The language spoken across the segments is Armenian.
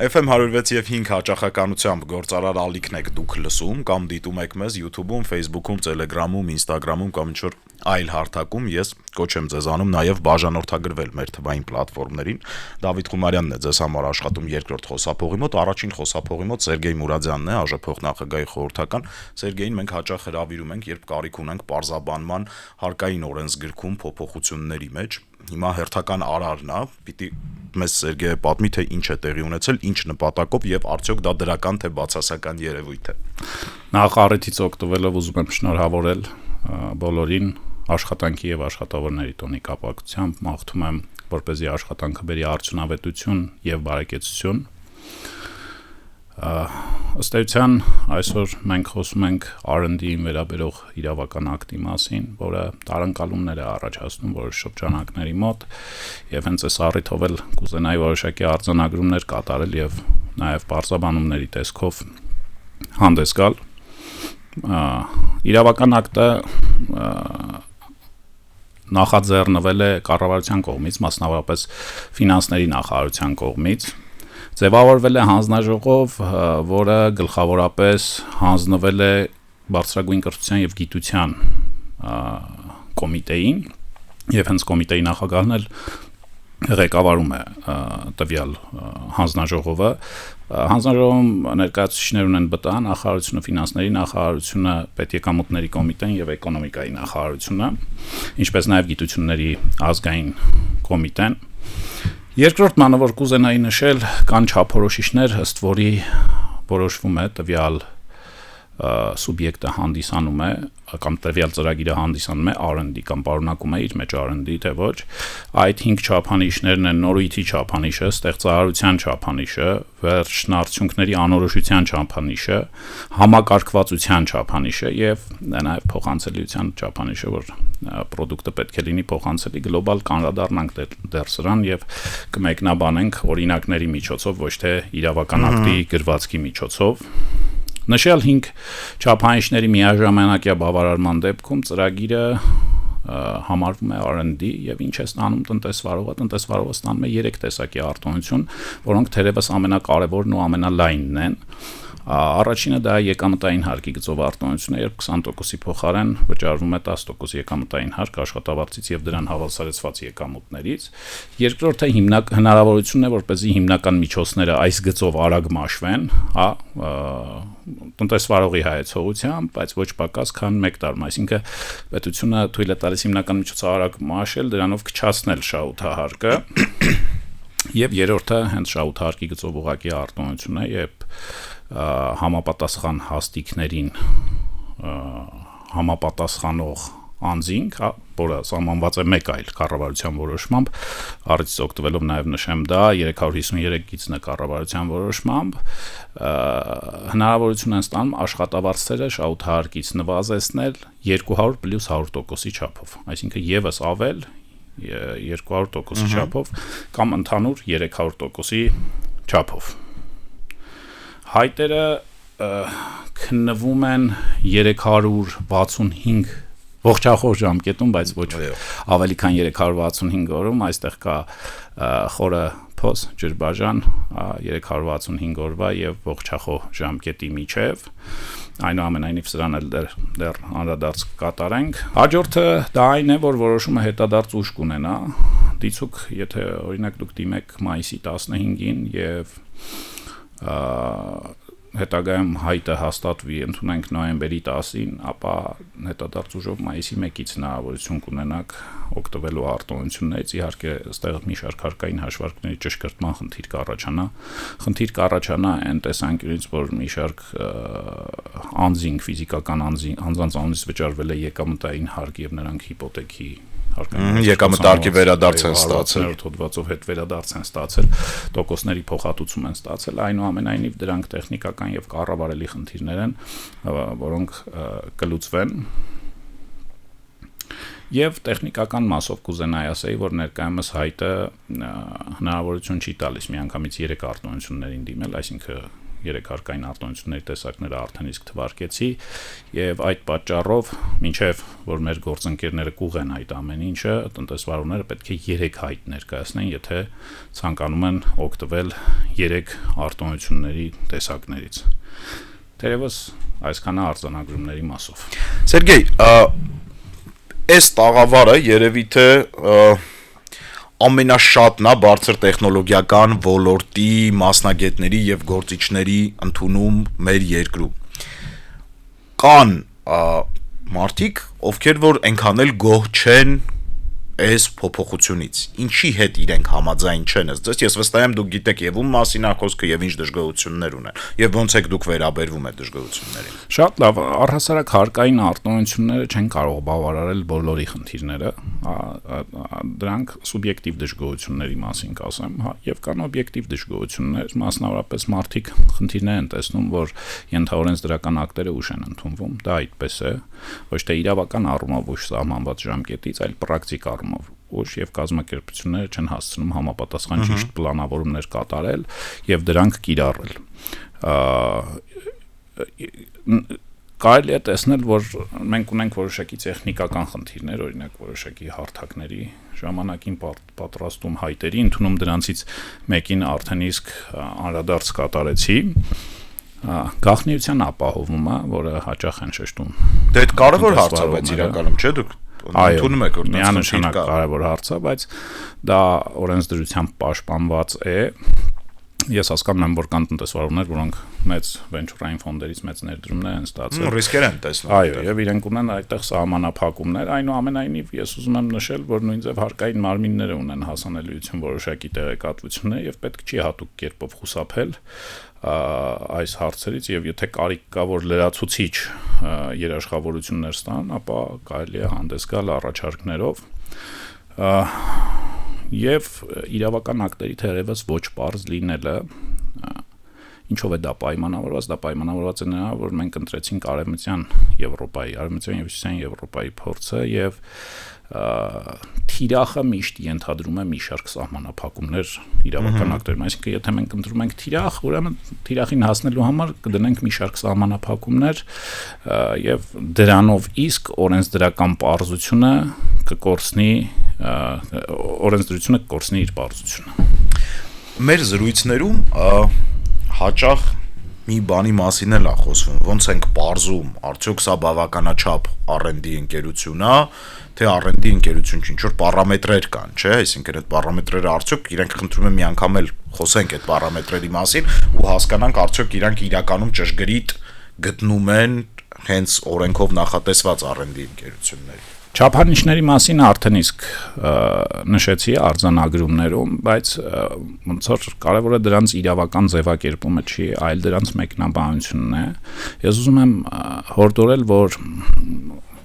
FM 106 եւ 5 հաճախականությամբ գործարար ալիքն եք դուք լսում կամ դիտում եք մեզ YouTube-ում, Facebook-ում, Telegram-ում, Instagram-ում կամ ինչ-որ այլ հարթակում։ Ես կոչ եմ ձեզ անում նաեւ բաժանորդագրվել մեր թվային պլատֆորմներին։ Դավիթ Խումարյանն է ձեզ համար աշխատում երկրորդ խոսափողի մոտ, առաջին խոսափողի մոտ Սերգեյ Մուրադյանն է, ԱԺ նախագահի խորհրդական։ Սերգեյին մենք հաճախ հրավիրում ենք, երբ կարիք ունենք պարզաբանման հարկային օրենսգրքում փոփոխությունների մեջ։ Հիմա հերթական արարն է, պիտի մեզ Սերգեյը պատմի, թե ինչ է տեղի ունեցել, ինչ նպատակով եւ արդյոք դա դրական թե բացասական երևույթ է։ Նախ առիթից օգտվելով ուզում եմ շնորհավորել բոլորին աշխատանքի եւ աշխատավորների տոնի կապակցությամբ, մաղթում եմ, որպեսզի աշխատանքը բերի արդյունավետություն եւ բարեկեցություն։ Ըստ էության այսօր մենք խոսում ենք R&D-ին վերաբերող իրավական ակտի մասին, որը տարընկալումներ է առաջացնում որոշ շրջանակների մոտ, եւ հենց այս առիթով էլ կուզենայի որոշակի արձանագրումներ կատարել եւ նաեւ բարձրաբանումների տեսքով հանդես գալ։ Իրավական ակտը նախաձեռնվել է կառավարության կողմից, մասնավորապես ֆինանսների նախարարության կողմից։ Ձևավորվել է հանձնաժողով, որը գլխավորապես հանձնվել է բարձրագույն կրթության եւ գիտության կոմիտեին, եւ հենց կոմիտեի նախագահն էլ ղեկավարում է տվյալ հանձնաժողովը։ Հանձնաժողովում ներկայացուցիչներ ունեն ԲՏԱ նախարարությունը, ֆինանսների նախարարությունը, պետեկամուտների կոմիտեն եւ էկոնոմիկայի նախարարությունը, ինչպես նաեւ գիտությունների ազգային կոմիտեն։ Երկրորդ բանը, որ կուզենայի նշել, կան չափորոշիչներ, ըստ որի որոշվում է տվյալ սուբյեկտը հանդիսանում է կամ տվյալ ծրագիրը հանդիսանում է R&D կամ պարունակում է իր մեջ R&D, թե ոչ։ Այդ 5 չափանիշներն են նորույթի չափանիշը, ստեղծարարության չափանիշը, վերջնարդյունքների անորոշության չափանիշը, համակարգվածության չափանիշը եւ նաեւ փոխանցելիության չափանիշը, որ product-ը պետք է լինի փոխանցելի գլոբալ, կանրադառնանք դեռ սրան եւ կմեկնաբանենք օրինակների միջոցով, ոչ թե իրավական ակտի գրվածքի միջոցով։ Նշել 5 չափանիշների միաժամանակյա բավարարման դեպքում ծրագիրը համարվում է R&D եւ ինչ է ստանում տնտեսվարողը ստանում է 3 տեսակի արտոնություն, որոնք թերևս ամենակարևորն ու ամենալայնն են։ Առաջինը դա եկամտային հարկի գծով արտոնությունն է, երբ 20%-ի փոխարեն վճարվում է 10% եկամտային հարկ աշխատավարձից եւ դրան հավասարեցված եկամուտներից։ Երկրորդը հնարավորությունն է, որպեսզի հիմնական միջոցները այս գծով արագ մաշվեն, տնտեսվարողի հայեցողությամբ, բայց ոչ պակաս քան 1 տարում, այսինքն պետությունը թույլ է տալիս հիմնական միջոցը արագ մաշել, դրանով քչացնել շահութահարկը։ Եվ երրորդը հենց շահութահարկի գծով ուղղակի արտոնությունն է, երբ համապատասխան հաստիկներին համապատասխանող անձին, որը սահմանված է մեկ այլ կառավարության որոշմամբ, առիթից օգտվելով նաև նշեմ դա 353-ից կառավարության որոշմամբ հնարավորություն են ստանում աշխատավարձերը շահութահարկից նվազեցնել 200 + 100%-ի չափով, այսինքն եւս ավել 200%-ի չափով կամ ընդհանուր 300%-ի չափով։ Հայտերը քննվում են 365 ողջախոհ ժամկետում, բայց ոչ ավելի քան 365 օրում, այստեղ կա խորը փոս ջրբաժան 365 օրվա եւ ողջախոհ ժամկետի միջև։ Այնուամենայնիվ սրան էլ դեռ անդրադարձ կատարենք։ Հաջորդը դա այն է, որ որոշումը հետադարձ ուժ կունենա։ Դիցուք, եթե օրինակ դուք դիմեք մայիսի 15-ին եւ հետագայում հայտը հաստատվի, ընդունենք նոյեմբերի 10-ին, ապա հետադարձ ուժով մայիսի 1-ից հնարավորություն կունենաք օգտվելու արտոնություններից, իհարկե այստեղ մի շարք հարկային հաշվարկների ճշգրտման խնդիր կառաջանա այն տեսանկյունից, որ մի շարք անձինք, ֆիզիկական անձանց անունից վճարվել է եկամտային հարկ եւ նրանք հիպոթեքի եկամտարկի վերադարձ են ստացել, հոդվածով հետ վերադարձ են ստացել, տոկոսների փոխհատուցում են ստացել, այնուամենայնիվ դրանք տեխնիկական եւ կառավարելի խնդիրներ են, որոնք կլուծվեն։ Եվ տեխնիկական մասով կուզենայի ասեի, որ ներկայումս հայտը հնարավորություն չի տալիս միանգամից 3 արտոնություններին դիմել, այսինքն երեք հարկային արտոնությունների տեսակները արդեն իսկ թվարկեցի եւ այդ պատճառով մինչեւ որ մեր գործընկերները կուղեն այդ ամեն ինչը տնտեսվարողները պետք է 3 հայտ ներկայացնեն եթե ցանկանում են օգտվել 3 արտոնությունների տեսակներից թերևս այսքանը արձանագրումների մասով Սերգեյ այս տաղավարը երևի թե ամենաշատն է բարձր տեխնոլոգիական ոլորտի մասնագետների եւ գործիչների ընդունում մեր երկրում կան մարդիկ ովքեր որ այնքան էլ գոհ չեն այս փոփոխությունից ինչի հետ իրենք համաձայն չեն ըստ ես վստահ եմ դուք գիտեք եւ ում մասին է խոսքը եւ ինչ դժգոհություններ ունեն եւ ոնց եք դուք վերաբերվում այդ դժգոհություններին Շատ լավ առհասարակ հարկային արտոնությունները չեն կարող բավարարել բոլորի խնդիրները դրանք սուբյեկտիվ դժգոհությունների մասին կասեմ եւ կան օբյեկտիվ դժգոհություններ մասնավորապես մարդիկ խնդիրներ են տեսնում որ ենթաօրենսդրական ակտերը ուշ են ընդունվում դա այդպես է ոչ թե իրավական առումով ուշ սահմանված ժամկետից այլ պրակտիկ առումով ուշ եւ կազմակերպությունները չեն հասցնում համապատասխան ճիշտ պլանավորումներ կատարել եւ դրանք կիրառել կարելի է տեսնել որ մենք ունենք որոշակի տեխնիկական խնդիրներ օրինակ որոշակի հարթակների ժամանակին պատրաստում հայտերի ընդունում դրանցից մեկին արդեն իսկ անդրադարձ կատարեցի գաղտնիության ապահովումը որը հաճախ են շեշտում Դե այդ կարևոր հարց է բայց իրականում չէ դուք ընդունում եք որ միանշանակ կարևոր հարց է բայց դա օրենսդրությամբ պաշտպանված է Ես հասկանում եմ, որ կան տնտեսվարողներ, որոնք մեծ վենչուրային ֆոնդերից մեծ ներդրումներ են ստացել։ Ռիսկեր են տեսնում։ Այո, եւ իրենք ունեն այդտեղ սահմանափակումներ, այնուամենայնիվ ես ուզում եմ նշել, որ նույնիսկ հարկային մարմինները ունեն հասանելիություն որոշակի տեղեկատվություններ եւ պետք չի հատուկ կերպով խուսափել այս հարցերից եւ եթե կարիք կա որ լրացուցիչ երաշխավորություններ ստան, ապա կարելի է հանդես գալ առաջարկներով Եվ իրավական ակտերի թերևս ոչ պարզ լինելը ինչով է դա պայմանավորված է նրա որ մենք ընտրեցինք արևմտյան Եվրոպայի արևմտյան եւ հյուսիսային Եվրոպայի փորձը եւ թիրախը միշտ ենթադրում է մի շարք սահմանափակումներ իրավական ակտերում այսինքն եթե մենք ընտրում ենք թիրախ ուրեմն թիրախին հասնելու համար կդնենք մի շարք սահմանափակումներ եւ դրանով իսկ օրենսդրական պարզությունը կկորցնի օրենսդրությունը կկորցնի իր պարզությունը Մեր զրույցներում հաճախ մի բանի մասին էլ է խոսվում ոնց ենք պարզում արդյոք սա բավականաչափ R&D ընկերություն է թե R&D ընկերություն ինչ որ պարամետրեր կան չէ այսինքն այդ պարամետրերը արդյոք իրենք խնդրում են մի անգամ էլ խոսենք այդ պարամետրերի մասին ու հասկանանք արդյոք իրանք իրականում ճշգրիտ գտնում են հենց օրենքով նախատեսված R&D ընկերությունների Չափանիշների մասին արդեն իսկ նշեցի արձանագրումներում, բայց ոնց որ կարևորը դրանց իրավական ձևակերպումը չի, այլ դրանց մեկնաբանությունն է։ Ես ուզում եմ հորդորել, որ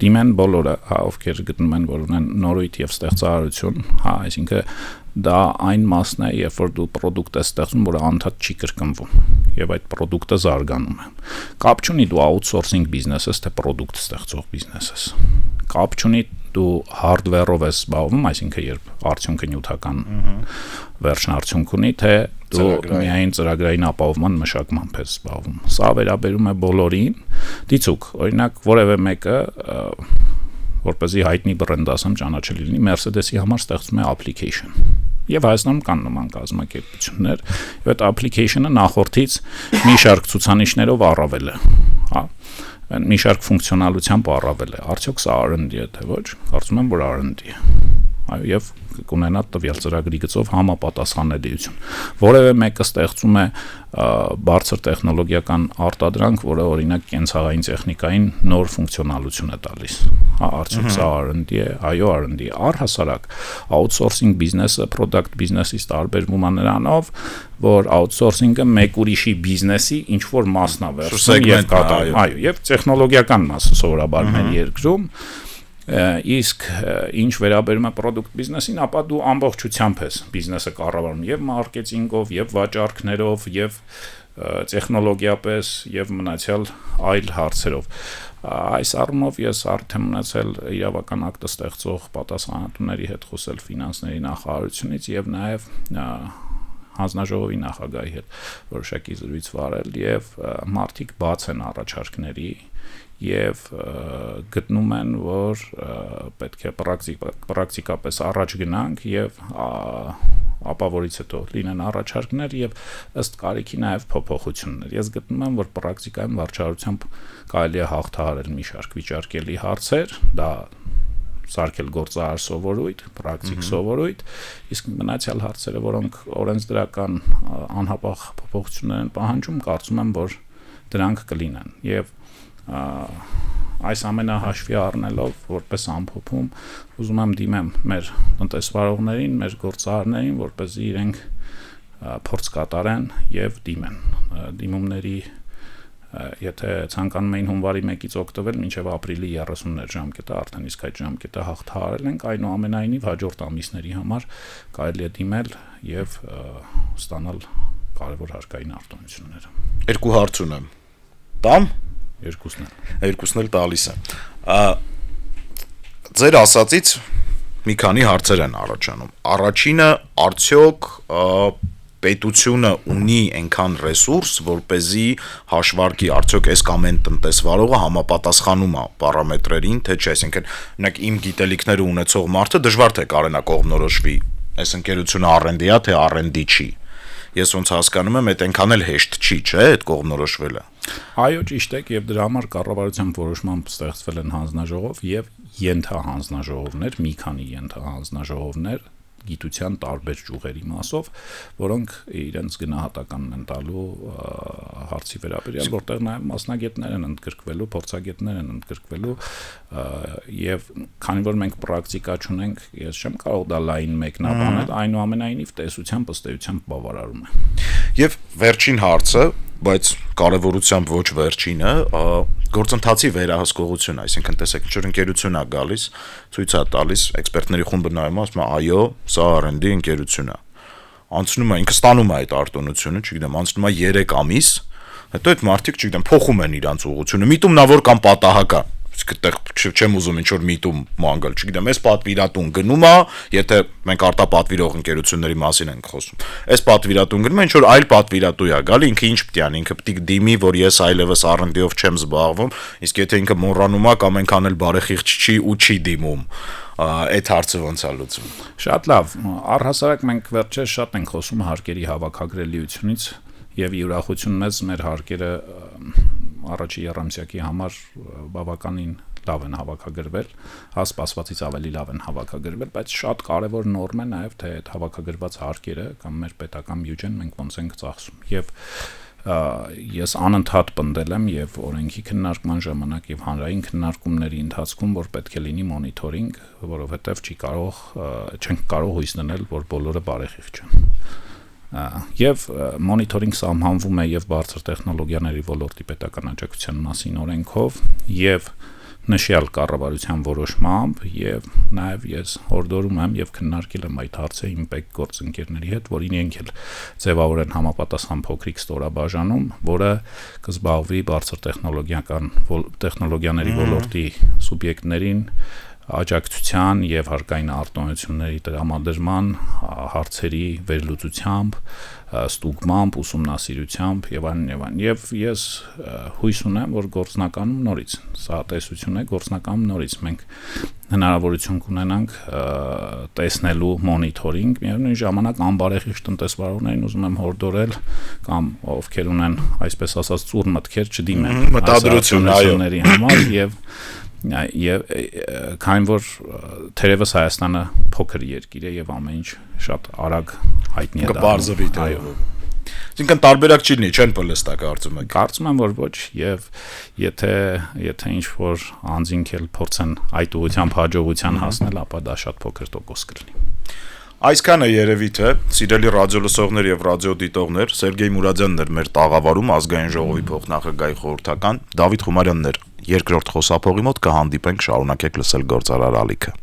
դիմեն բոլորը, ովքեր գտնում են, որ ունեն նորույթ եւ ստեղծարարություն, այսինքն դա այն մասն է, երբ որ դու product ես ստեղծում, որը անդադ չի կրկնվում, եւ այդ product-ը զարգանում է։ Կապ չունի դու outsourcing business ես, թե product ստեղծող business ես։ Կապ չունի դու hardware-ով ես զբաղվում, այսինքն երբ արդյունքը նյութական վերջնարդյունք ունի, թե դու միայն ծրագրային ապահովման մշակմամբ ես զբաղվում։ Սա վերաբերում է բոլորին։ Դիցուք, օրինակ, որևէ մեկը որպեսզի հայտնի բրենդ ասեմ ճանաչելի լինի, Mercedes-ի համար ստեղծում է application։ Եվ Հայաստանում կան նման կազմակերպություններ, եւ այդ application-ը նախորդից մի շարք ցուցանիշներով առավել է, հա։ Մի շարք ֆունկցիոնալությամբ առավել է։ Արդյոք սա R&D է, թե ոչ։ Կարծում եմ, որ R&D է։ Այո, եւ կունենա տվյալ ծրագրի գծով համապատասխանելիություն։ Որևէ մեկը ստեղծում է բարձր տեխնոլոգիական արտադրանք, որը օրինակ կենցաղային տեխնիկային նոր ֆունկցիոնալություն է տալիս։ Հա, արդյոք սա R&D է, այո, R&D է։ Առհասարակ outsourcing բիզնեսը product բիզնեսից տարբերվում է նրանով, որ outsourcing-ը մեկ ուրիշի բիզնեսի ինչ որ մասն է վերցնում եւ կատարում։ Այո, եւ տեխնոլոգիական մասը սովորաբար մեր երկրում իսկ ինչ վերաբերում է product բիզնեսին, ապա դու ամբողջությամբ ես բիզնեսը կառավարում եւ մարքեթինգով, եւ վաճառքներով, եւ տեխնոլոգիապես, եւ մնացյալ այլ հարցերով։ Այս առումով ես արդեն ունեցել իրավական ակտը ստեղծող պատասխանատուների հետ խոսել ֆինանսների նախարարությունից եւ նաեւ հանձնաժողովի նախագահի հետ որոշակի զրույց վարել եւ մարդիկ բաց են առաջարկների եւ գտնում են, որ պետք է պրակտիկապես առաջ գնանք եւ ապավորից հետո լինեն առաջարկներ եւ ըստ կարիքի նաեւ փոփոխություններ։ Ես գտնում եմ, որ պրակտիկայում վարչարությամբ կարելի է հաղթահարել մի շարք վիճարկելի հարցեր, դա սարքել գործարար սովորույթ, պրակտիկ սովորույթ, իսկ մնացյալ հարցերը, որոնք օրենսդրական անհապաղ փոփոխություններ են պահանջում, կարծում եմ, որ դրանք կլինեն եւ այս ամենը հաշվի առնելով որպես ամփոփում ուզում եմ դիմեմ մեր տնտեսվարողներին, մեր գործարարներին, որպեսզի իրենք փորձ կատարեն եւ դիմեն դիմումների եթե ցանկանում էին հունվարի 1-ից օգտվել մինչև ապրիլի 30-ներ ժամկետը արդեն իսկ այդ ժամկետը հաղթահարել ենք այնուամենայնիվ հաջորդ ամիսների համար կարելի է դիմել եւ ստանալ կարևոր հարկային արտոնություններ։ Երկու հարց ունեմ։ Տամ երկուսն էլ տալիս է։ Ձեր ասածից մի քանի հարցեր են առաջանում։ Առաջինը արդյոք պետությունը ունի այնքան ռեսուրս, որպեսզի հաշվարկի արդյոք այս կամ այն տնտեսվարողը համապատասխանում է պարամետրերին, թե չէ, այսինքն օրինակ իմ գիտելիքները ունեցող մարդը դժվար թե կարենա կողմնորոշվի, այս ընկերությունը R&D-ա, թե R&D չի։ Ես ոնց հասկանում եմ, այդ այնքան էլ հեշտ չի, չէ՞, այդ կողմնորոշվելը։ Այո, ճիշտ է, եւ դրա համար կառավարության որոշմամբ ստեղծվել են հանձնաժողով եւ ենթահանձնաժողովներ, մի քանի ենթահանձնաժողովներ գիտության տարբեր ճյուղերի մասով, որոնք իրենց գնահատականն են տալու հարցի վերաբերյալ, որտեղ նաև մասնագետներ են ընդգրկվելու, փորձագետներ են ընդգրկվելու եւ քանի որ մենք պրակտիկա չունենք, ես չեմ կարող դա լայն մեկնաբանել, այնուամենայնիվ տեսությամբ ըստ էությամբ բավարարում է։ Եվ վերջին հարցը, բայց կարևորությամբ ոչ վերջինը, գործընթացի վերահսկողություն, այսինքն տեսեք, ինչ որ ընկերություն է գալիս, ցույց է տալիս, էքսպերտների խումբը նայում, ասում է, այո, սա R&D ընկերություն է։ Անցնում է, ինքը ստանում է այդ արտոնությունը, չգիտեմ, անցնում է 3 ամիս, հետո այդ մարդիկ, չգիտեմ, փոխում են իրանց ուղղությունը, միտում նա որ կամ պատահական, իսկ այդտեղ չեմ ուզում ինչ որ միտում մանգալ, չգիտեմ, այս պատվիրատուն գնում է, եթե մենք արտապատվիրող ընկերությունների մասին ենք խոսում, այս պատվիրատուն գնում է, ինչ որ այլ պատվիրատու է գալի, ինքը ինչ պետք է անի, ինքը պետք է դիմի, որ ես այլևս R&D-ով չեմ զբաղվում, իսկ եթե ինքը մոռանում է կամ այնքան էլ բարեխիղճ չի ու չի դիմում, այդ հարցը ոնց է լուծում։ Շատ լավ, առհասարակ մենք վերջերս շատ ենք խոսում հարկերի հավաքագրելիությունից եւ ուրախություն մեզ մեր հարկերը առաջի երամսյակի համար բավականին լավ են հավաքագրվել, սպասվածից ավելի լավ են հավաքագրվել, բայց շատ կարևոր նորմ է նաեւ թե այդ հավաքագրված հարկերը կամ մեր պետական բյուջեն մենք ոնց ենք ծախսում եւ ես անընդհատ պնդել եմ եւ օրենքի քննարկման ժամանակ եւ հանրային քննարկումների ընթացքում որ պետք է լինի մոնիթորինգ, որովհետեւ չենք կարող հույս դնել, որ բոլորը բարեխիղճ են։ Եվ մոնիթորինգ սահմանվում է եւ բարձր տեխնոլոգիաների ոլորտի պետական աջակցության մասին օրենքով եւ նշյալ կառավարության որոշմամբ եւ նաեւ ես հորդորում եմ եւ քննարկել եմ այդ հարցը իմ պետ գործընկերների հետ, որ իրենք էլ ձևավորեն համապատասխան փոքրիկ ստորաբաժանում, որը կզբաղվի բարձր տեխնոլոգիաների ոլորտի սուբյեկտներին աջակցության եւ հարկային արտոնությունների տրամադրման հարցերի վերլուծությամբ, ստուգմամբ, ուսումնասիրությամբ եւ այլն եւ ես հույս ունեմ, որ գործնականում նորից սա տեսություն է գործնականում նորից մենք հնարավորություն կունենանք տեսնելու մոնիթորինգ, միևնույն ժամանակ անբարեխիղճ տնտեսվարողներին ուզում եմ հորդորել կամ ովքեր ունեն այսպես ասած ծուռ մտքեր չդիմեն մտադրությունների համար եւ քանի որ թերևս Հայաստանը փոքր երկիր է եւ ամեն ինչ շատ արագ հայտնի է դա։ Կբարձրի թե այսինքն տարբերակ չի լինի, չեն պլստա կարծում եք։ Կարծում եմ որ ոչ եւ եթե ինչ որ անձինք էլ փորձեն այդ ուղղությամբ հաջողության հասնել, ապա դա շատ փոքր տոկոս կլինի։ Այսքանը երևի թե սիրելի ռադիոլսողներ եւ ռադիոդիտողներ, Սերգեյ Մուրադյանն էր մեր տաղավարում ազգային ժողովի փոխնախագահի խորհրդական, Դավիթ Խումարյանն էր երկրորդ խոսափողի մոտ, կհանդիպենք, շարունակեք լսել գործարար ալիքը։